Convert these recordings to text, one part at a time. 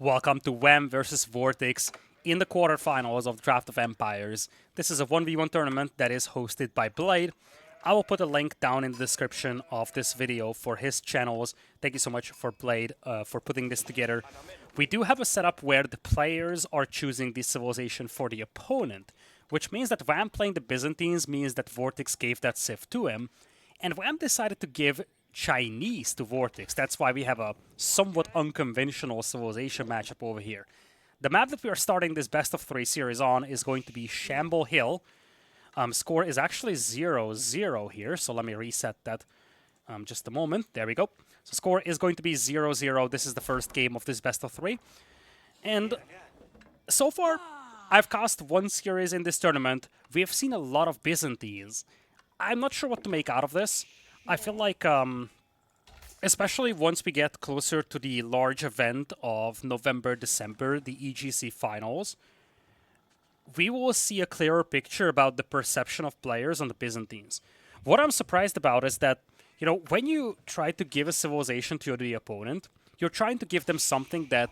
Welcome to Wham versus VortiX in the quarterfinals of Draft of Empires. This is a 1v1 tournament that is hosted by Blade. I will put a link down in the description of this video for his channels. Thank you so much for Blade for putting this together. We do have a setup where the players are choosing the civilization for the opponent, which means that Wham playing the Byzantines means that VortiX gave that civ to him, and Wham decided to give Chinese to VortiX. That's why we have a somewhat unconventional civilization matchup over here. The map that we are starting this best of 3 series on is going to be Shamble Hill. Score is actually 0-0 here, so let me reset that just a moment. There we go. So score is going to be 0-0. This is the first game of this best of 3. And so far, I've cast 1 series in this tournament. We have seen a lot of Byzantines. I'm not sure what to make out of this. I feel like, especially once we get closer to the large event of November, December, the EGC finals, we will see a clearer picture about the perception of players on the Byzantines. What I'm surprised about is that, you know, when you try to give a civilization to the opponent, you're trying to give them something that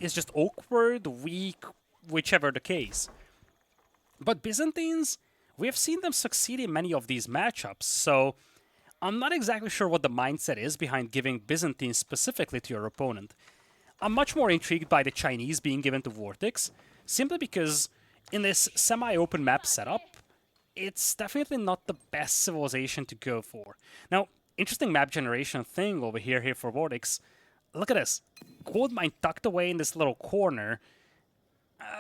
is just awkward, weak, whichever the case. But Byzantines, we have seen them succeed in many of these matchups, so I'm not exactly sure what the mindset is behind giving Byzantines specifically to your opponent. I'm much more intrigued by the Chinese being given to VortiX, simply because in this semi-open map setup, it's definitely not the best civilization to go for. Now, interesting map generation thing over here for VortiX. Look at this. Gold mine tucked away in this little corner.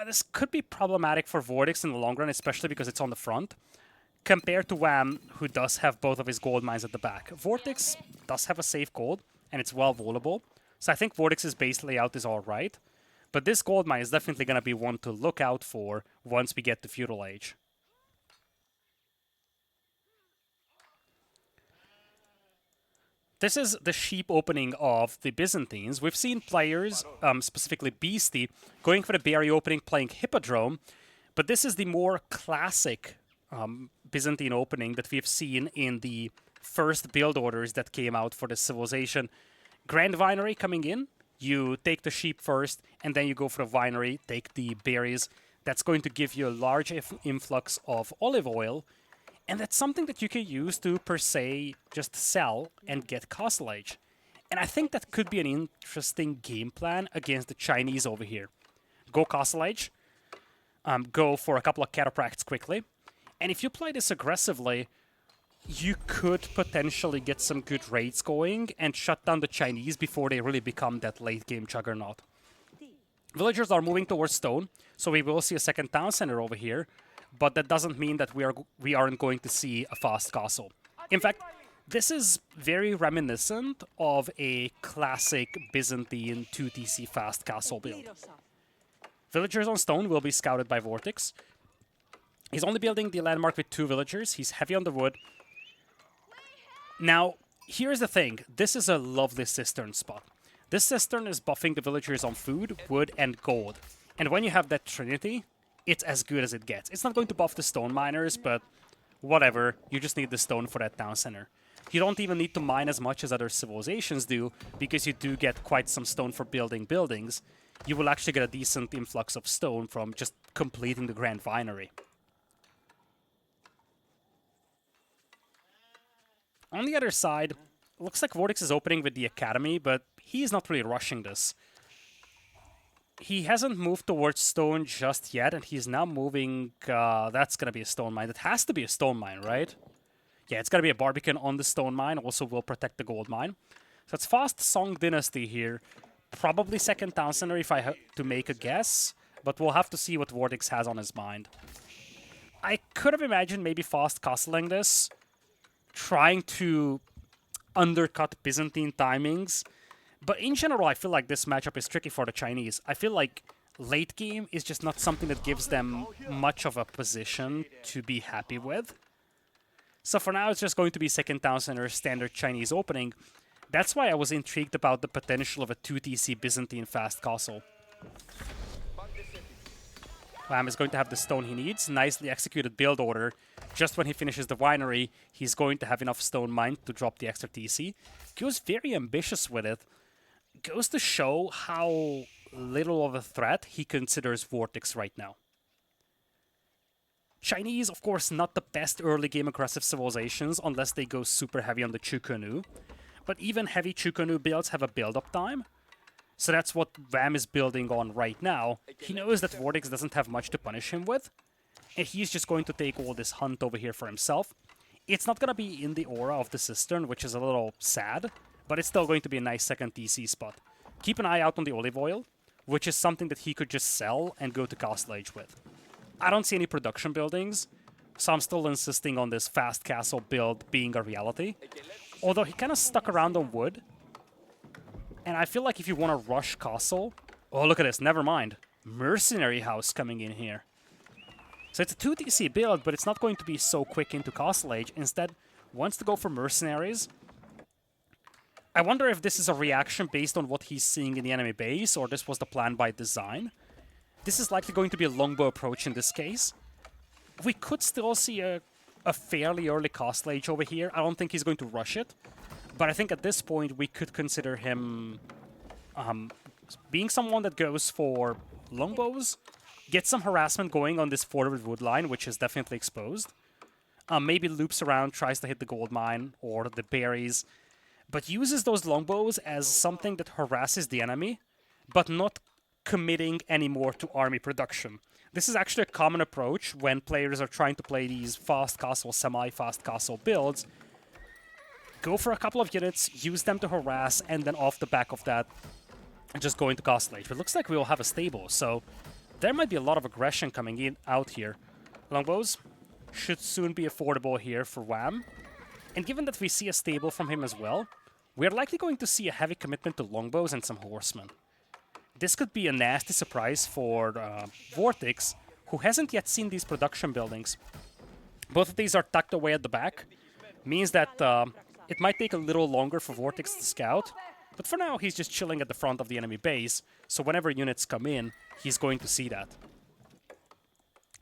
This could be problematic for VortiX in the long run, especially because it's on the front, compared to Wham, who does have both of his gold mines at the back. VortiX does have a safe gold, and it's well volable, so I think VortiX's base layout is alright, but this gold mine is definitely going to be one to look out for once we get to Feudal Age. This is the sheep opening of the Byzantines. We've seen players, specifically Beasty, going for the berry opening, playing Hippodrome, but this is the more classic Byzantine opening that we've seen in the first build orders that came out for the civilization. Grand Vinery coming in, you take the sheep first, and then you go for the Vinery, take the berries. That's going to give you a large influx of olive oil, and that's something that you can use to, per se, just sell and get Castle Age. And I think that could be an interesting game plan against the Chinese over here. Go Castle Age, go for a couple of Cataphracts quickly, and if you play this aggressively, you could potentially get some good raids going and shut down the Chinese before they really become that late-game juggernaut. Villagers are moving towards stone, so we will see a second town center over here, but that doesn't mean that we aren't going to see a fast castle. In fact, this is very reminiscent of a classic Byzantine 2TC fast castle build. Villagers on stone will be scouted by VortiX. He's only building the landmark with 2 villagers. He's heavy on the wood. Now, here's the thing. This is a lovely cistern spot. This cistern is buffing the villagers on food, wood, and gold. And when you have that trinity, it's as good as it gets. It's not going to buff the stone miners, but whatever. You just need the stone for that town center. You don't even need to mine as much as other civilizations do, because you do get quite some stone for building buildings. You will actually get a decent influx of stone from just completing the Grand Vinery. On the other side, looks like VortiX is opening with the Academy, but he's not really rushing this. He hasn't moved towards stone just yet, and he's now moving... that's going to be a stone mine. It has to be a stone mine, right? Yeah, it's going to be a Barbican on the stone mine. Also will protect the gold mine. So it's fast Song Dynasty here. Probably second town center if I have to make a guess, but we'll have to see what VortiX has on his mind. I could have imagined maybe fast castling this, trying to undercut Byzantine timings. But in general, I feel like this matchup is tricky for the Chinese. I feel like late game is just not something that gives them much of a position to be happy with. So for now, it's just going to be second town center, standard Chinese opening. That's why I was intrigued about the potential of a 2TC Byzantine fast castle. Wham is going to have the stone he needs. Nicely executed build order. Just when he finishes the winery, he's going to have enough stone mine to drop the extra TC. Goes very ambitious with it. Goes to show how little of a threat he considers VortiX right now. Chinese, of course, not the best early game aggressive civilizations unless they go super heavy on the Chukonu. But even heavy Chukonu builds have a build-up time. So that's what Vam is building on right now. He knows that VortiX doesn't have much to punish him with. And he's just going to take all this hunt over here for himself. It's not going to be in the aura of the Cistern, which is a little sad. But it's still going to be a nice second TC spot. Keep an eye out on the olive oil, which is something that he could just sell and go to Castle Age with. I don't see any production buildings, so I'm still insisting on this fast castle build being a reality. Although he kind of stuck around on wood. And I feel like if you want to rush castle... Oh, look at this, never mind. Mercenary house coming in here. So it's a 2 TC build, but it's not going to be so quick into Castle Age. Instead, wants to go for mercenaries. I wonder if this is a reaction based on what he's seeing in the enemy base, or this was the plan by design. This is likely going to be a longbow approach in this case. We could still see a fairly early Castle Age over here. I don't think he's going to rush it. But I think at this point we could consider him being someone that goes for longbows, get some harassment going on this forward wood line, which is definitely exposed. Maybe loops around, tries to hit the gold mine or the berries, but uses those longbows as something that harasses the enemy, but not committing anymore to army production. This is actually a common approach when players are trying to play these fast castle, semi-fast castle builds. Go for a couple of units, use them to harass, and then off the back of that, just go into Castle Age. But it looks like we will have a stable, so there might be a lot of aggression coming out here. Longbows should soon be affordable here for Wham. And given that we see a stable from him as well, we're likely going to see a heavy commitment to longbows and some horsemen. This could be a nasty surprise for VortiX, who hasn't yet seen these production buildings. Both of these are tucked away at the back, means that it might take a little longer for VortiX to scout, but for now he's just chilling at the front of the enemy base, so whenever units come in, he's going to see that.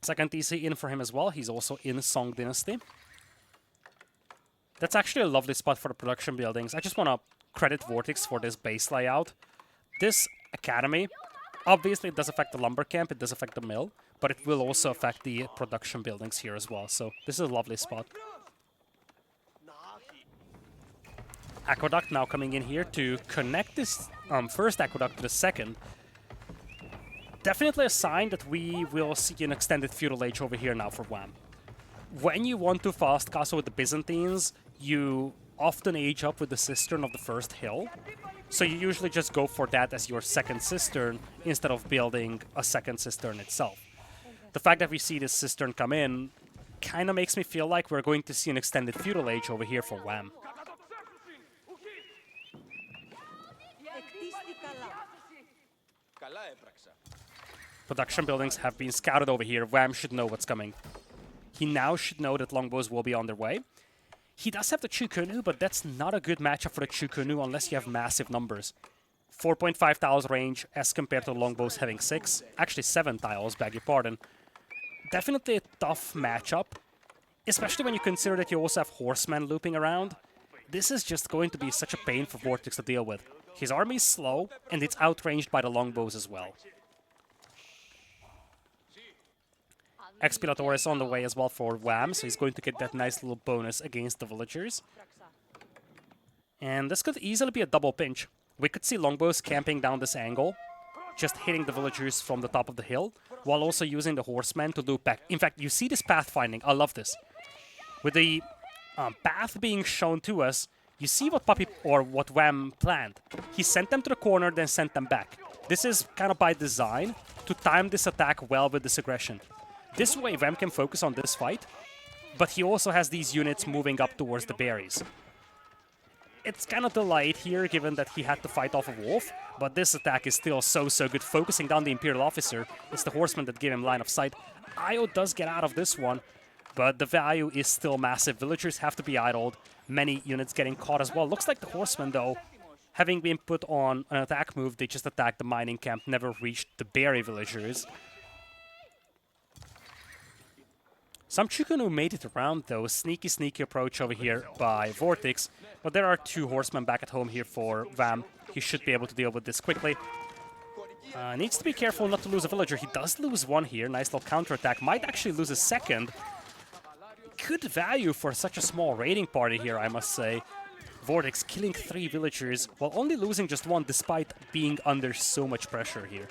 Second TC in for him as well, he's also in Song Dynasty. That's actually a lovely spot for the production buildings. I just want to credit VortiX for this base layout. This academy, obviously it does affect the lumber camp, it does affect the mill, but it will also affect the production buildings here as well, so this is a lovely spot. Aqueduct now coming in here to connect this first aqueduct to the second. Definitely a sign that we will see an extended feudal age over here now for Wham. When you want to fast castle with the Byzantines, you often age up with the cistern of the first hill. So you usually just go for that as your second cistern instead of building a second cistern itself. The fact that we see this cistern come in kind of makes me feel like we're going to see an extended feudal age over here for Wham. Production buildings have been scouted over here. Wham should know what's coming. He now should know that longbows will be on their way. He does have the Chukunu, but that's not a good matchup for the Chukunu unless you have massive numbers. 4.5 tiles range as compared to longbows having 6. Actually 7 tiles, beg your pardon. Definitely a tough matchup, especially when you consider that you also have horsemen looping around. This is just going to be such a pain for VortiX to deal with. His army is slow, and it's outranged by the longbows as well. Expilator is on the way as well for Wham, so he's going to get that nice little bonus against the villagers. And this could easily be a double pinch. We could see longbows camping down this angle, just hitting the villagers from the top of the hill, while also using the horsemen to loop back. In fact, you see this pathfinding. I love this. With the path being shown to us, you see what what Wham planned. He sent them to the corner, then sent them back. This is kind of by design to time this attack well with this aggression. This way, Wham can focus on this fight, but he also has these units moving up towards the berries. It's kind of delayed here, given that he had to fight off a wolf, but this attack is still so good. Focusing down the Imperial Officer, it's the horseman that gave him line of sight. Io does get out of this one, but the value is still massive. Villagers have to be idled. Many units getting caught as well. Looks like the horsemen, though, having been put on an attack move, they just attacked the mining camp, never reached the berry villagers. Some Chukunu made it around, though. Sneaky approach over here by VortiX. But there are 2 horsemen back at home here for Vam. He should be able to deal with this quickly. Needs to be careful not to lose a villager. He does lose one here. Nice little counterattack. Might actually lose a second. Good value for such a small raiding party here, I must say. VortiX killing 3 villagers while only losing just one despite being under so much pressure here.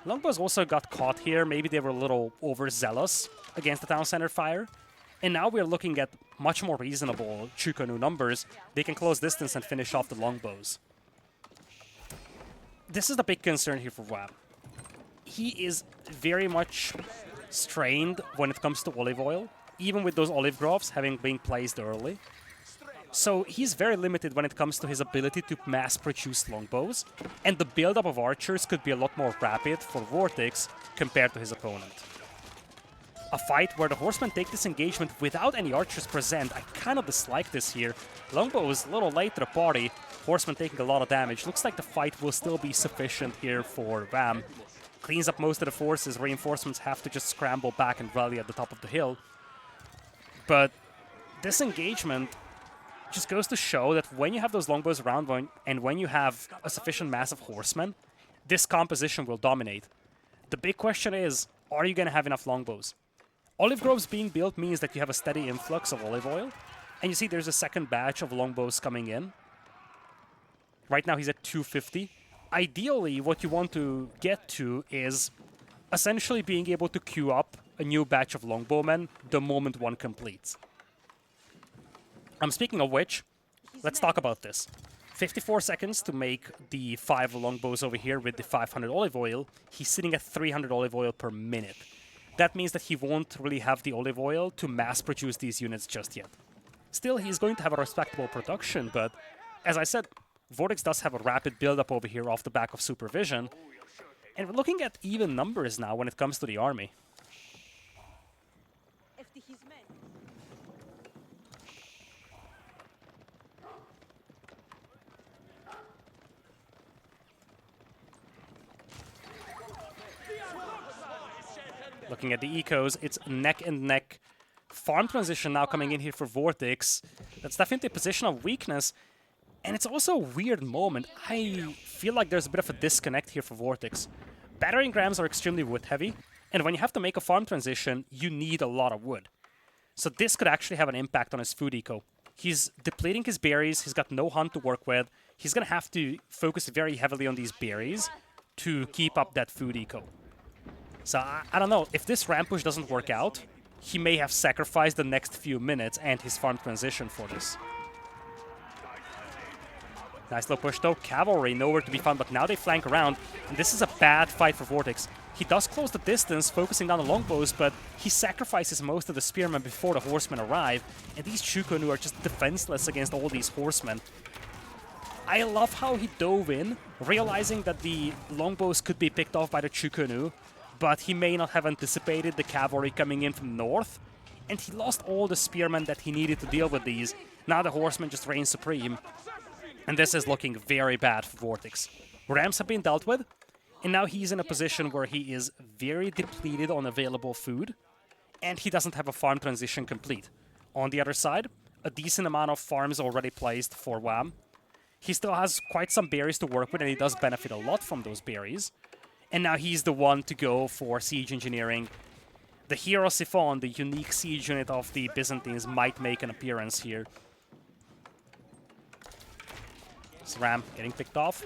Longbows also got caught here. Maybe they were a little overzealous against the town center fire. And now we're looking at much more reasonable Chukonu numbers. They can close distance and finish off the longbows. This is the big concern here for WAM. He is very much strained when it comes to olive oil, even with those olive groves having been placed early. So he's very limited when it comes to his ability to mass-produce longbows, and the build-up of archers could be a lot more rapid for VortiX compared to his opponent. A fight where the horsemen take this engagement without any archers present, I kind of dislike this here. Longbow is a little late to the party, horsemen taking a lot of damage. Looks like the fight will still be sufficient here for VAM. Cleans up most of the forces, reinforcements have to just scramble back and rally at the top of the hill. But this engagement just goes to show that when you have those longbows around and when you have a sufficient mass of horsemen, this composition will dominate. The big question is, are you going to have enough longbows? Olive groves being built means that you have a steady influx of olive oil, and you see there's a second batch of longbows coming in. Right now he's at 250. Ideally, what you want to get to is essentially being able to queue up a new batch of longbowmen the moment one completes. Speaking of which, let's talk about this. 54 seconds to make the 5 longbows over here with the 500 olive oil. He's sitting at 300 olive oil per minute. That means that he won't really have the olive oil to mass produce these units just yet. Still, he's going to have a respectable production, but as I said, VortiX does have a rapid build-up over here off the back of supervision. And we're looking at even numbers now when it comes to the army. Looking at the ecos, it's neck and neck. Farm transition now coming in here for VortiX. That's definitely a position of weakness. And it's also a weird moment. I feel like there's a bit of a disconnect here for VortiX. Battering rams are extremely wood heavy, and when you have to make a farm transition, you need a lot of wood. So this could actually have an impact on his food eco. He's depleting his berries, he's got no hunt to work with. He's gonna have to focus very heavily on these berries to keep up that food eco. So I don't know, if this ram push doesn't work out, he may have sacrificed the next few minutes and his farm transition for this. Nice little push though, cavalry nowhere to be found, but now they flank around, and this is a bad fight for VortiX. He does close the distance, focusing down the longbows, but he sacrifices most of the spearmen before the horsemen arrive, and these Chukonu are just defenseless against all these horsemen. I love how he dove in, realizing that the longbows could be picked off by the Chukonu, but he may not have anticipated the cavalry coming in from the north, and he lost all the spearmen that he needed to deal with these. Now the horsemen just reign supreme, and this is looking very bad for VortiX. Rams have been dealt with, and now he's in a position where he is very depleted on available food, and he doesn't have a farm transition complete. On the other side, a decent amount of farms already placed for WAM. He still has quite some berries to work with, and he does benefit a lot from those berries. And now he's the one to go for siege engineering. The Hero Siphon, the unique siege unit of the Byzantines, might make an appearance here. This ram getting picked off.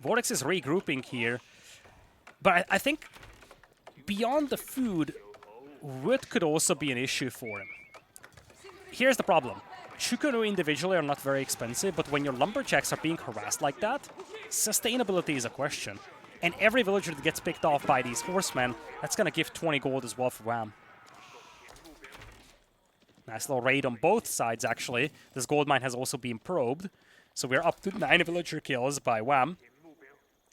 VortiX is regrouping here. But I think beyond the food, wood could also be an issue for him. Here's the problem. Chukonu individually are not very expensive, but when your lumberjacks are being harassed like that, sustainability is a question. And every villager that gets picked off by these horsemen, that's gonna give 20 gold as well for WAM. Nice little raid on both sides, actually. This gold mine has also been probed, so we're up to 9 villager kills by WAM.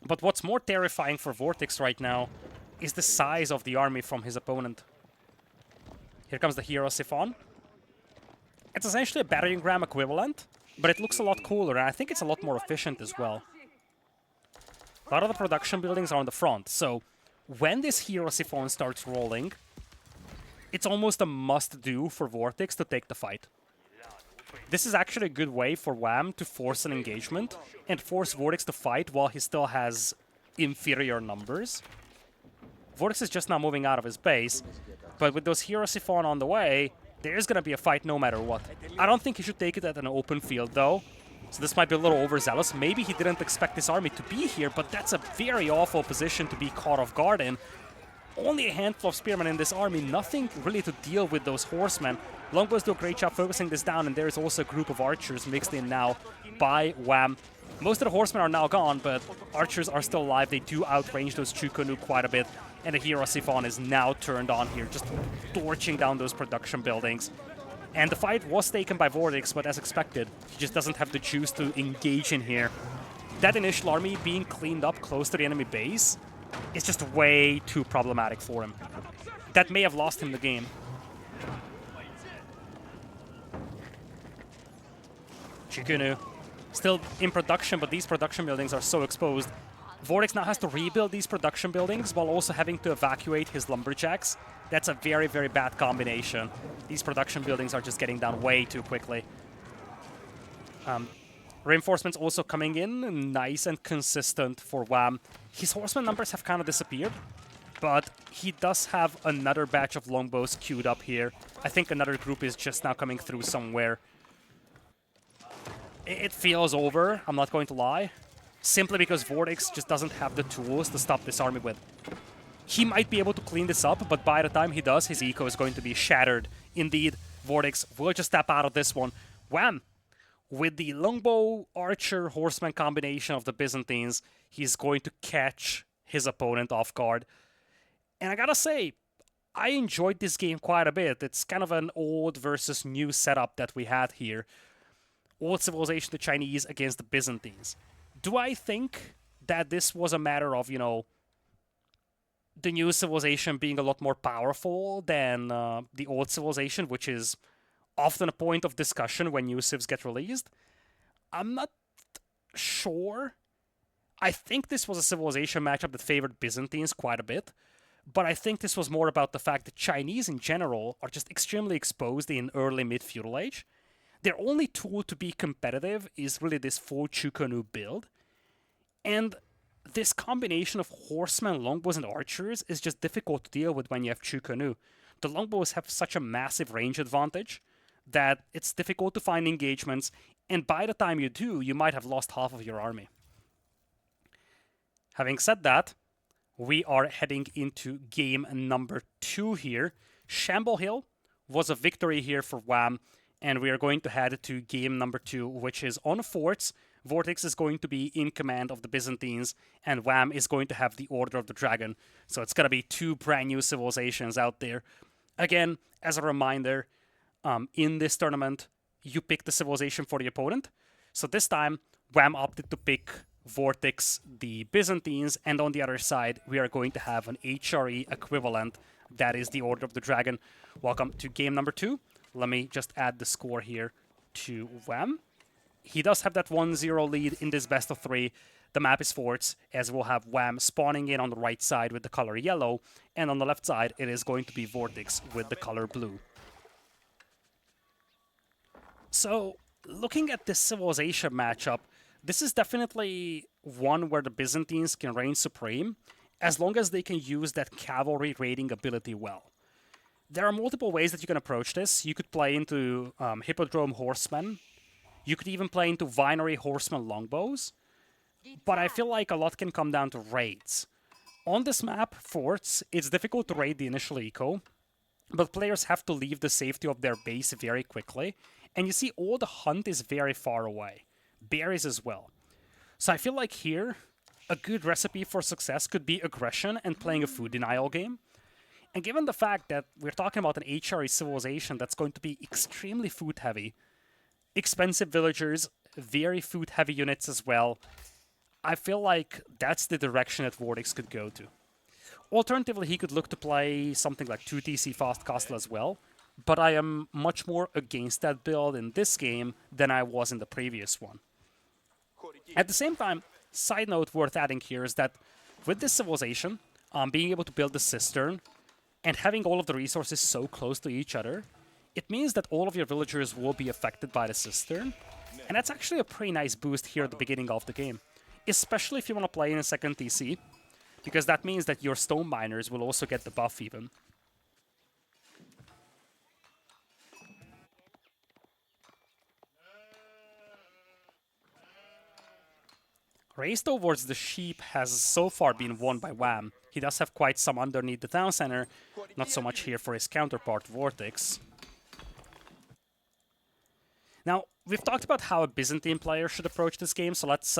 But what's more terrifying for VortiX right now is the size of the army from his opponent. Here comes the Hero Siphon. It's essentially a battering ram equivalent, but it looks a lot cooler, and I think it's a lot more efficient as well. A lot of the production buildings are on the front, so when this Hero Siphon starts rolling, it's almost a must-do for VortiX to take the fight. This is actually a good way for Wham to force an engagement and force VortiX to fight while he still has inferior numbers. VortiX is just now moving out of his base, but with those Hero Siphon on the way, there's going to be a fight no matter what. I don't think he should take it at an open field, though. So this might be a little overzealous. Maybe he didn't expect this army to be here, but that's a very awful position to be caught off guard in. Only a handful of spearmen in this army, nothing really to deal with those horsemen. Longbows do a great job focusing this down, and there's also a group of archers mixed in now by Wham. Most of the horsemen are now gone, but archers are still alive. They do outrange those Chukonu quite a bit, and the Hero Siphon is now turned on here, just torching down those production buildings. And the fight was taken by VortiX, but as expected, he just doesn't have the juice to engage in here. That initial army being cleaned up close to the enemy base is just way too problematic for him. That may have lost him the game. Chukunu still in production, but these production buildings are so exposed. VortiX now has to rebuild these production buildings while also having to evacuate his lumberjacks. That's a very, very bad combination. These production buildings are just getting down way too quickly. Reinforcements also coming in, nice and consistent for Wham. His horseman numbers have kind of disappeared, but he does have another batch of longbows queued up here. I think another group is just now coming through somewhere. It feels over, I'm not going to lie, simply because VortiX just doesn't have the tools to stop this army with. He might be able to clean this up, but by the time he does, his eco is going to be shattered. Indeed, VortiX will just tap out of this one. Wham! With the longbow, archer, horseman combination of the Byzantines, he's going to catch his opponent off guard. And I gotta say, I enjoyed this game quite a bit. It's kind of an old versus new setup that we had here. Old civilization, the Chinese against the Byzantines. Do I think that this was a matter of, you know, the new civilization being a lot more powerful than the old civilization, which is often a point of discussion when new civs get released? I'm not sure. I think this was a civilization matchup that favored Byzantines quite a bit, but I think this was more about the fact that Chinese in general are just extremely exposed in early mid-feudal age. Their only tool to be competitive is really this full Chukonu build, and this combination of horsemen, longbows, and archers is just difficult to deal with when you have Chukonu. The longbows have such a massive range advantage that it's difficult to find engagements, and by the time you do, you might have lost half of your army. Having said that, we are heading into game number 2 here. Shamble Hill was a victory here for Wham, and we are going to head to game number 2, which is on forts. VortiX is going to be in command of the Byzantines, and Wham is going to have the Order of the Dragon. So it's going to be 2 brand new civilizations out there. Again, as a reminder, in this tournament, you pick the civilization for the opponent. So this time, Wham opted to pick VortiX, the Byzantines, and on the other side, we are going to have an HRE equivalent. That is the Order of the Dragon. Welcome to game number 2. Let me just add the score here to Wham. He does have that 1-0 lead in this best of 3. The map is forts, as we'll have Wham spawning in on the right side with the color yellow, and on the left side, it is going to be VortiX with the color blue. So, looking at this civilization matchup, this is definitely one where the Byzantines can reign supreme, as long as they can use that cavalry raiding ability well. There are multiple ways that you can approach this. You could play into Hippodrome Horsemen. You could even play into Vinery Horsemen Longbows. But I feel like a lot can come down to raids. On this map, forts, it's difficult to raid the initial eco, but players have to leave the safety of their base very quickly. And you see, all the hunt is very far away. Berries as well. So I feel like here, a good recipe for success could be aggression and playing a food denial game. And given the fact that we're talking about an HRE civilization that's going to be extremely food-heavy, expensive villagers, very food-heavy units as well, I feel like that's the direction that VortiX could go to. Alternatively, he could look to play something like 2TC Fast Castle as well, but I am much more against that build in this game than I was in the previous one. At the same time, side note worth adding here is that with this civilization, being able to build the cistern and having all of the resources so close to each other, it means that all of your villagers will be affected by the cistern. And that's actually a pretty nice boost here at the beginning of the game. Especially if you want to play in a second TC, because that means that your stone miners will also get the buff even. Race towards the sheep has so far been won by Wham. He does have quite some underneath the town center, not so much here for his counterpart VortiX. Now, we've talked about how a Byzantine player should approach this game, so let's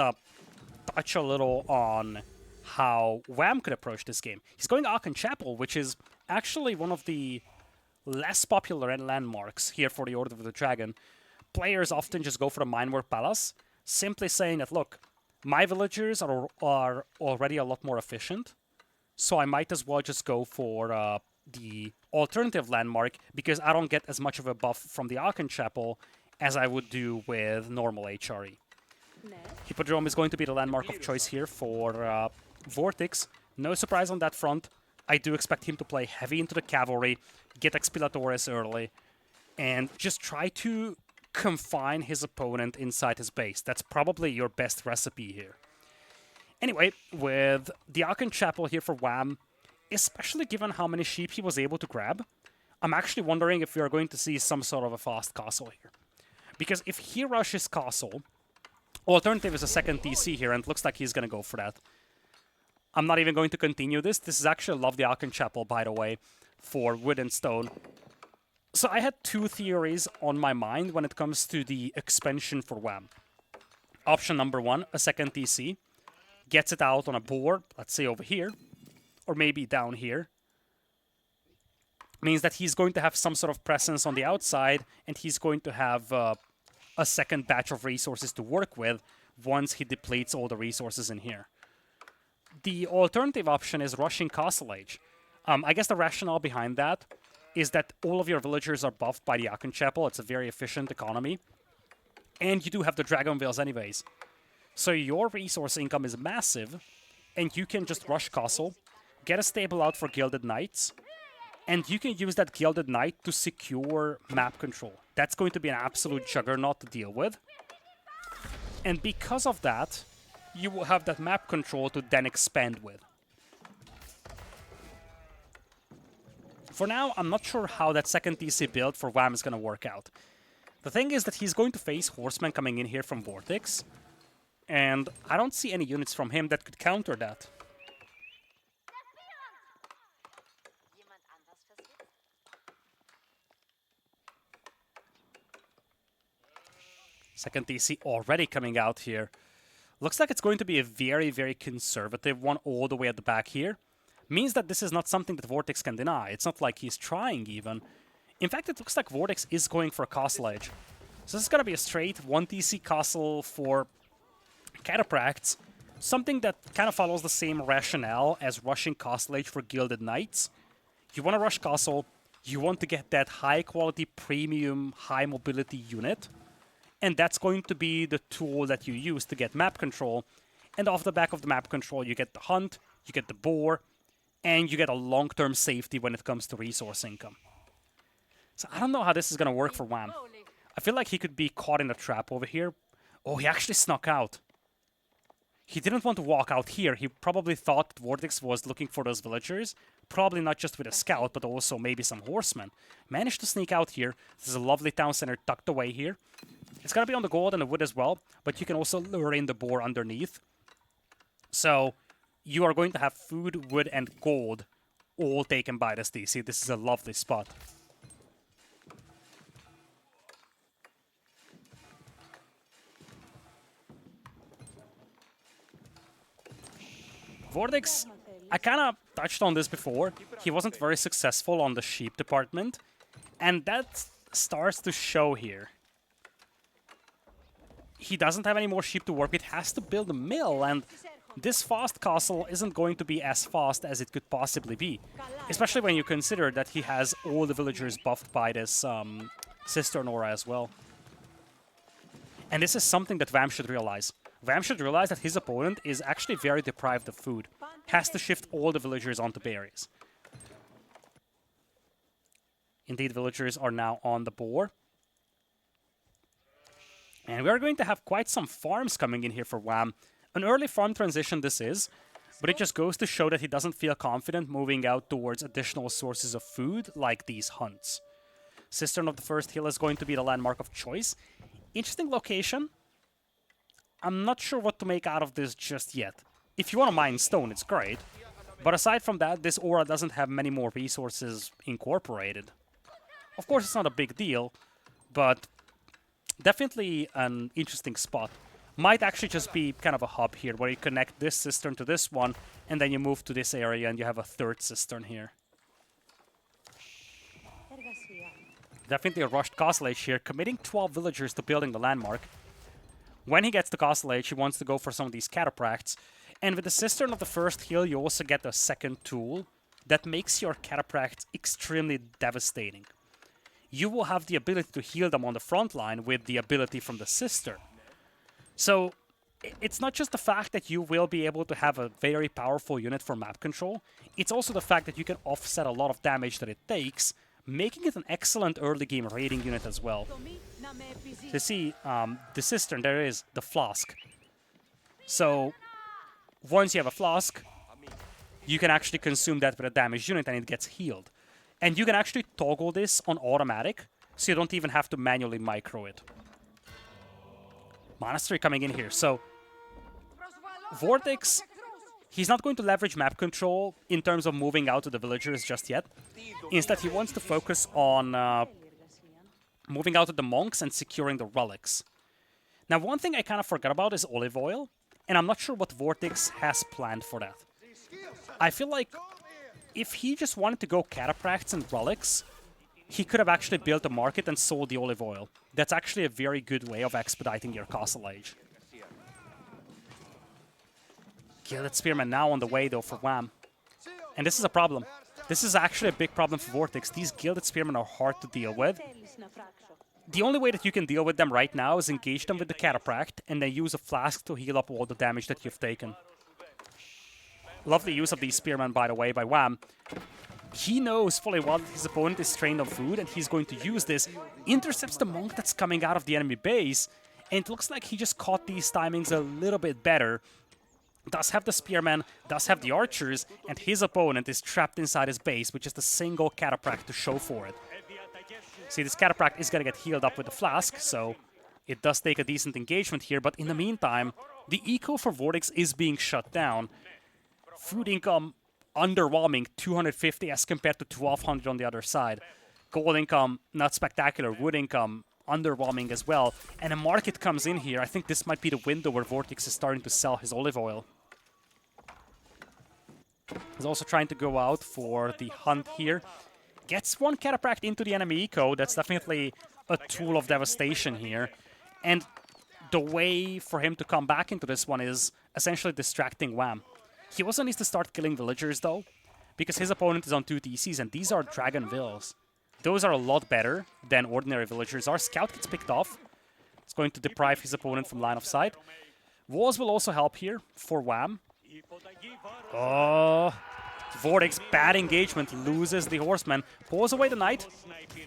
touch a little on how Wham could approach this game. He's going Aachen Chapel, which is actually one of the less popular landmarks here for the Order of the Dragon. Players often just go for the Minework Palace, simply saying that, look, my villagers are already a lot more efficient, so I might as well just go for the alternative landmark because I don't get as much of a buff from the Aachen Chapel as I would do with normal HRE. Hippodrome is going to be the landmark of choice here for VortiX. No surprise on that front. I do expect him to play heavy into the cavalry, get Expilatores early, and just try to confine his opponent inside his base. That's probably your best recipe here. Anyway, with the Aachen Chapel here for Wham, especially given how many sheep he was able to grab, I'm actually wondering if we are going to see some sort of a fast castle here. Because if he rushes castle, alternative is a second TC here, and it looks like he's going to go for that. I'm not even going to continue this. This is actually a lovely Aachen Chapel, by the way, for wood and stone. So I had two theories on my mind when it comes to the expansion for Wham. Option number one, a second TC. Gets it out on a board, let's say over here, or maybe down here. Means that he's going to have some sort of presence on the outside, and he's going to have a second batch of resources to work with once he depletes all the resources in here. The alternative option is rushing Castle Age. I guess the rationale behind that is that all of your villagers are buffed by the Aachen Chapel. It's a very efficient economy. And you do have the Dragon Veils anyways. So your resource income is massive, and you can just rush Castle, get a stable out for Gilded Knights, and you can use that Gilded Knight to secure map control. That's going to be an absolute juggernaut to deal with. And because of that, you will have that map control to then expand with. For now, I'm not sure how that second TC build for Wham is going to work out. The thing is that he's going to face horsemen coming in here from VortiX, and I don't see any units from him that could counter that. Second TC already coming out here. Looks like it's going to be a very, very conservative one all the way at the back here. Means that this is not something that VortiX can deny. It's not like he's trying even. In fact, it looks like VortiX is going for a Castle Edge. So this is going to be a straight 1 TC Castle for Cataphracts. Something that kind of follows the same rationale as rushing Castle Edge for Gilded Knights. You want to rush Castle, you want to get that high quality premium high mobility unit. And that's going to be the tool that you use to get map control. And off the back of the map control, you get the hunt, you get the boar, and you get a long-term safety when it comes to resource income. So I don't know how this is going to work for Wham. I feel like he could be caught in a trap over here. Oh, he actually snuck out. He didn't want to walk out here. He probably thought VortiX was looking for those villagers. Probably not just with a scout, but also maybe some horsemen. Managed to sneak out here. This is a lovely town center tucked away here. It's going to be on the gold and the wood as well, but you can also lure in the boar underneath. So you are going to have food, wood, and gold all taken by this TC. This is a lovely spot. VortiX, I kind of touched on this before. He wasn't very successful on the sheep department, and that starts to show here. He doesn't have any more sheep to work with, has to build a mill, and this fast castle isn't going to be as fast as it could possibly be. Especially when you consider that he has all the villagers buffed by this Cistern Aura as well. And this is something that Vam should realize. Vam should realize that his opponent is actually very deprived of food. Has to shift all the villagers onto berries. Indeed, villagers are now on the board. And we are going to have quite some farms coming in here for Wham. An early farm transition this is, but it just goes to show that he doesn't feel confident moving out towards additional sources of food like these hunts. Cistern of the First Hill is going to be the landmark of choice. Interesting location. I'm not sure what to make out of this just yet. If you want to mine stone, it's great. But aside from that, this aura doesn't have many more resources incorporated. Of course, it's not a big deal, but definitely an interesting spot. Might actually just be kind of a hub here, where you connect this cistern to this one, and then you move to this area, and you have a third cistern here. Definitely a rushed Castle Age here, committing 12 villagers to building the landmark. When he gets to Castle Age, he wants to go for some of these cataphracts. And with the Cistern of the First Hill, you also get a second tool that makes your cataphracts extremely devastating. You will have the ability to heal them on the front line with the ability from the Cistern. So it's not just the fact that you will be able to have a very powerful unit for map control, it's also the fact that you can offset a lot of damage that it takes, making it an excellent early game raiding unit as well. You see, the Cistern, there is the Flask. So once you have a Flask, you can actually consume that with a damaged unit and it gets healed. And you can actually toggle this on automatic, so you don't even have to manually micro it. Monastery coming in here. So VortiX, he's not going to leverage map control in terms of moving out to the villagers just yet. Instead, he wants to focus on moving out to the monks and securing the relics. Now, one thing I kind of forgot about is olive oil, and I'm not sure what VortiX has planned for that. I feel like if he just wanted to go cataphracts and relics, he could have actually built a market and sold the olive oil. That's actually a very good way of expediting your Castle Age. Gilded Spearman now on the way, though, for Wham. And this is a problem. This is actually a big problem for VortiX. These Gilded Spearmen are hard to deal with. The only way that you can deal with them right now is engage them with the Cataphract and then use a Flask to heal up all the damage that you've taken. Lovely use of these Spearmen, by the way, by Wham. He knows fully well that his opponent is trained on food, and he's going to use this. Intercepts the monk that's coming out of the enemy base, and it looks like he just caught these timings a little bit better. Does have the Spearmen, does have the archers, and his opponent is trapped inside his base with just a single Cataphract to show for it. See, this Cataphract is going to get healed up with the Flask, so it does take a decent engagement here, but in the meantime, the eco for VortiX is being shut down. Food income underwhelming, 250 as compared to 1200 on the other side. Gold income, not spectacular. Wood income, underwhelming as well. And a market comes in here. I think this might be the window where VortiX is starting to sell his olive oil. He's also trying to go out for the hunt here. Gets one Cataphract into the enemy eco. That's definitely a tool of devastation here. And the way for him to come back into this one is essentially distracting Wham. He also needs to start killing villagers, though, because his opponent is on 2 TCs, and these are Dragon Vills. Those are a lot better than ordinary villagers are. Scout gets picked off. It's going to deprive his opponent from line of sight. Walls will also help here for Wham. Oh, VortiX, bad engagement, loses the Horseman. Pulls away the Knight.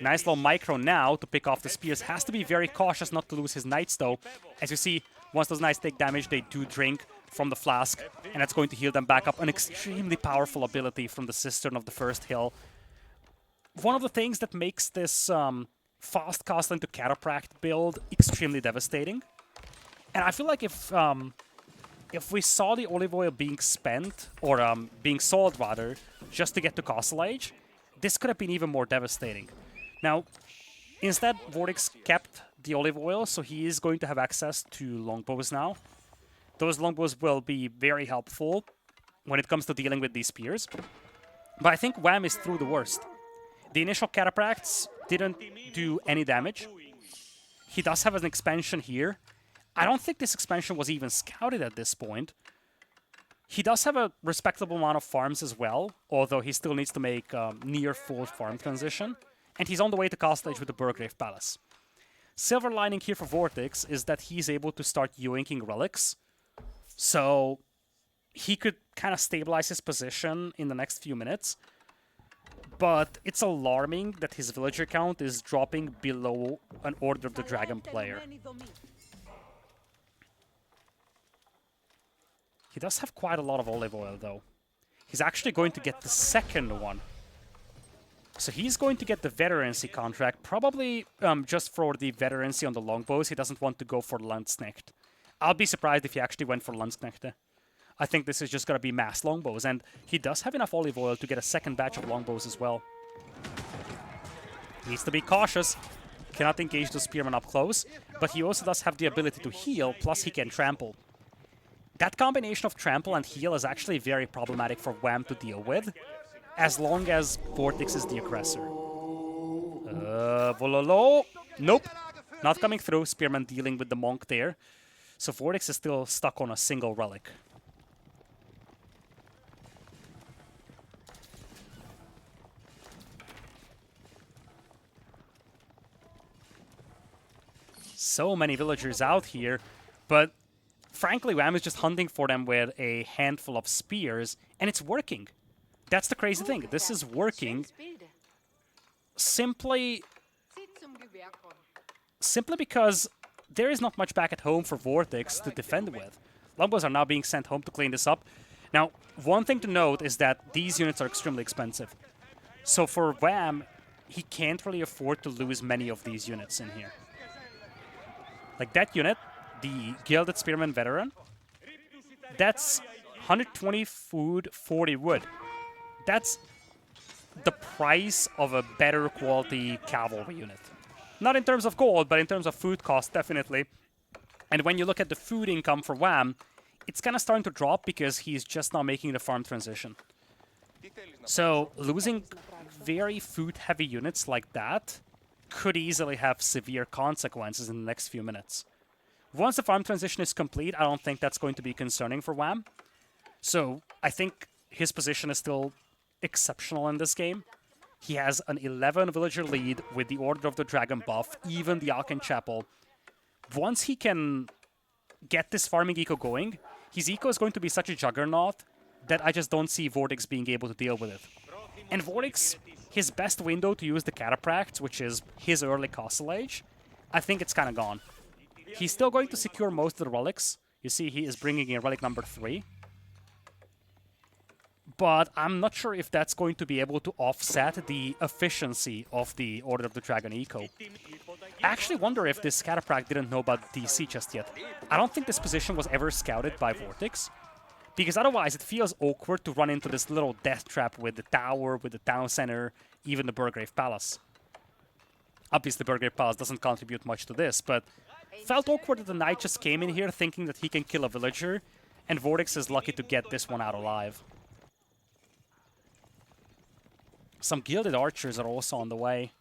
Nice little micro now to pick off the Spears. Has to be very cautious not to lose his Knights, though. As you see, once those Knights take damage, they do drink from the Flask, and that's going to heal them back up. An extremely powerful ability from the Cistern of the First Hill. One of the things that makes this fast castle into Cataphract build extremely devastating. And I feel like if we saw the olive oil being spent, or being sold rather, just to get to Castle Age, this could have been even more devastating. Now, instead, VortiX kept the olive oil, so he is going to have access to longbows now. Those longbows will be very helpful when it comes to dealing with these spears. But I think Wham is through the worst. The initial Cataphracts didn't do any damage. He does have an expansion here. I don't think this expansion was even scouted at this point. He does have a respectable amount of farms as well, although he still needs to make near full farm transition. And he's on the way to Castle Age with the Burgrave Palace. Silver lining here for VortiX is that he's able to start yoinking relics. So he could kind of stabilize his position in the next few minutes. But it's alarming that his villager count is dropping below an Order of the Dragon player. He does have quite a lot of olive oil, though. He's actually going to get the second one. So he's going to get the veterancy contract, probably just for the veterancy on the longbows. He doesn't want to go for Landsknecht. I'll be surprised if he actually went for Landsknecht. I think this is just going to be mass longbows, and he does have enough olive oil to get a second batch of longbows as well. Needs to be cautious. Cannot engage the spearman up close, but he also does have the ability to heal, plus he can trample. That combination of trample and heal is actually very problematic for Wham to deal with, as long as VortiX is the aggressor. Vololo. Nope. Not coming through. Spearman dealing with the monk there. So VortiX is still stuck on a single relic. So many villagers out here, but frankly, Wham is just hunting for them with a handful of spears, and it's working. That's the crazy thing. This is working simply because there is not much back at home for VortiX to defend with. Longbows are now being sent home to clean this up. Now, one thing to note is that these units are extremely expensive. So for Wham, he can't really afford to lose many of these units in here. Like that unit, the Gilded Spearman Veteran, that's 120 food, 40 wood. That's the price of a better quality cavalry unit. Not in terms of gold, but in terms of food cost, definitely. And when you look at the food income for Wham, it's kind of starting to drop because he's just now making the farm transition. So losing very food-heavy units like that could easily have severe consequences in the next few minutes. Once the farm transition is complete, I don't think that's going to be concerning for Wham. So I think his position is still exceptional in this game. He has an 11 villager lead with the Order of the Dragon buff, even the Aachen Chapel. Once he can get this farming eco going, his eco is going to be such a juggernaut that I just don't see VortiX being able to deal with it. And VortiX, his best window to use the Cataphracts, which is his early Castle Age, I think it's kind of gone. He's still going to secure most of the relics. You see he is bringing in relic number 3. But I'm not sure if that's going to be able to offset the efficiency of the Order of the Dragon eco. I actually wonder if this Cataphract didn't know about DC just yet. I don't think this position was ever scouted by VortiX, because otherwise it feels awkward to run into this little death trap with the tower, with the town center, even the Burgrave Palace. Obviously, Burgrave Palace doesn't contribute much to this, but felt awkward that the knight just came in here thinking that he can kill a villager, and VortiX is lucky to get this one out alive. Some gilded archers are also on the way.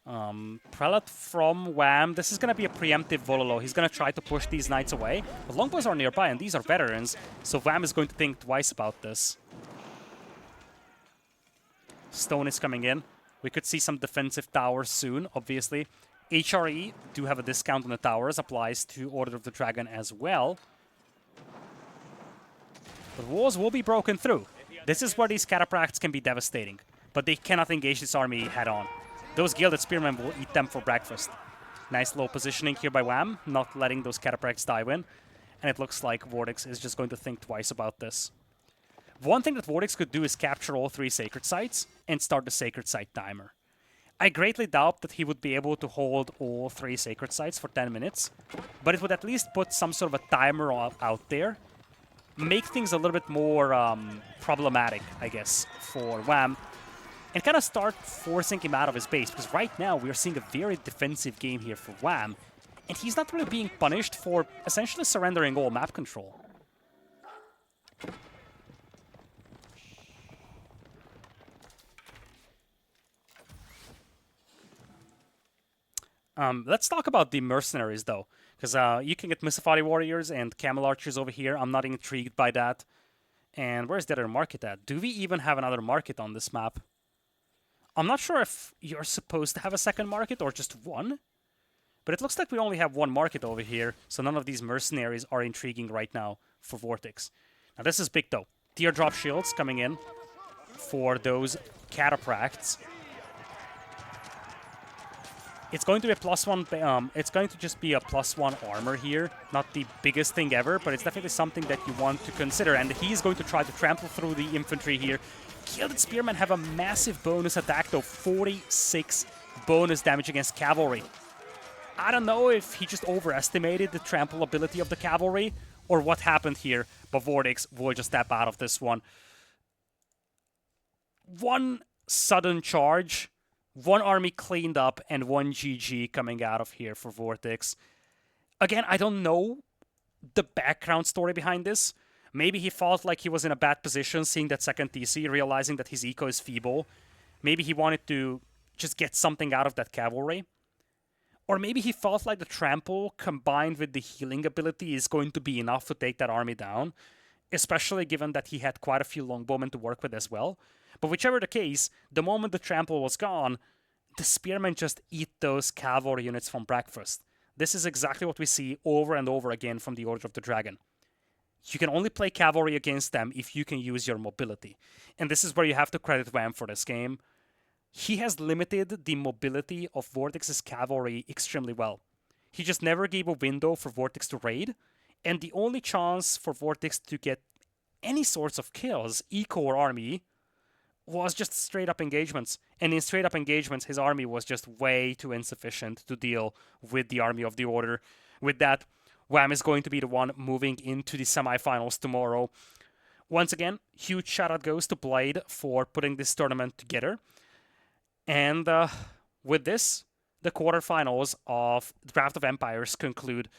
Prelate from Wham. This is going to be a preemptive Vololo. He's going to try to push these knights away. But longbows are nearby, and these are veterans, so Wham is going to think twice about this. Stone is coming in. We could see some defensive towers soon, obviously. HRE do have a discount on the towers, applies to Order of the Dragon as well. But walls will be broken through. This is where these Cataphracts can be devastating, but they cannot engage this army head-on. Those Gilded Spearmen will eat them for breakfast. Nice low positioning here by Wham, not letting those Cataphracts dive in. And it looks like VortiX is just going to think twice about this. One thing that VortiX could do is capture all 3 Sacred Sites and start the Sacred Site timer. I greatly doubt that he would be able to hold all 3 Sacred Sites for 10 minutes, but it would at least put some sort of a timer out there, make things a little bit more problematic, I guess, for Wham, and kind of start forcing him out of his base, because right now we are seeing a very defensive game here for Wham, and he's not really being punished for essentially surrendering all map control. Let's talk about the mercenaries, though, because you can get Mistafati warriors and camel archers over here. I'm not intrigued by that. And where's the other market at? Do we even have another market on this map? I'm not sure if you're supposed to have a second market or just one. But it looks like we only have one market over here, so none of these mercenaries are intriguing right now for VortiX. Now this is big, though. Teardrop shields coming in for those cataphracts. It's going to be a +1. It's going to just be a +1 armor here. Not the biggest thing ever, but it's definitely something that you want to consider. And he's going to try to trample through the infantry here. Gilded Spearmen have a massive bonus attack, though. 46 bonus damage against cavalry. I don't know if he just overestimated the trample ability of the cavalry or what happened here, but VortiX will just step out of this one. One sudden charge, one army cleaned up, and one GG coming out of here for VortiX. Again, I don't know the background story behind this. Maybe he felt like he was in a bad position seeing that second TC, realizing that his eco is feeble. Maybe he wanted to just get something out of that cavalry. Or maybe he felt like the trample combined with the healing ability is going to be enough to take that army down, especially given that he had quite a few longbowmen to work with as well. But whichever the case, the moment the trample was gone, the spearmen just eat those cavalry units from breakfast. This is exactly what we see over and over again from the Order of the Dragon. You can only play cavalry against them if you can use your mobility. And this is where you have to credit Wham for this game. He has limited the mobility of VortiX's cavalry extremely well. He just never gave a window for VortiX to raid, and the only chance for VortiX to get any sorts of kills, eco or army, was just straight-up engagements. And in straight-up engagements, his army was just way too insufficient to deal with the army of the Order. With that, Wham is going to be the one moving into the semifinals tomorrow. Once again, huge shout-out goes to Blade for putting this tournament together. And with this, the quarterfinals of Draft of Empires conclude.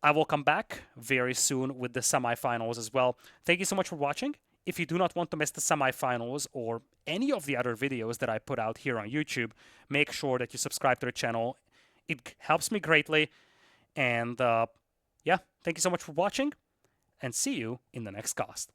I will come back very soon with the semifinals as well. Thank you so much for watching. If you do not want to miss the semifinals or any of the other videos that I put out here on YouTube, make sure that you subscribe to the channel. It helps me greatly. And yeah, thank you so much for watching, and see you in the next cast.